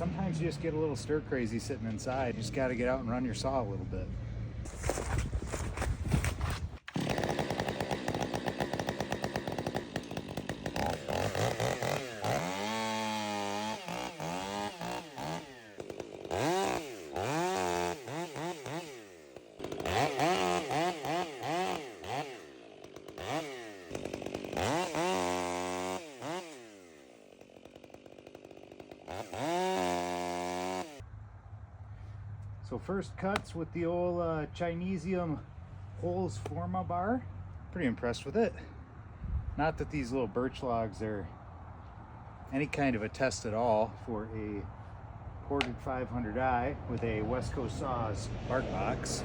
sometimes you just get a little stir crazy sitting inside. You just got to get out and run your saw a little bit. So first cuts with the old Chinesium Holes Forma bar. Pretty impressed with it. Not that these little birch logs are any kind of a test at all for a ported 500i with a West Coast Saws bark box.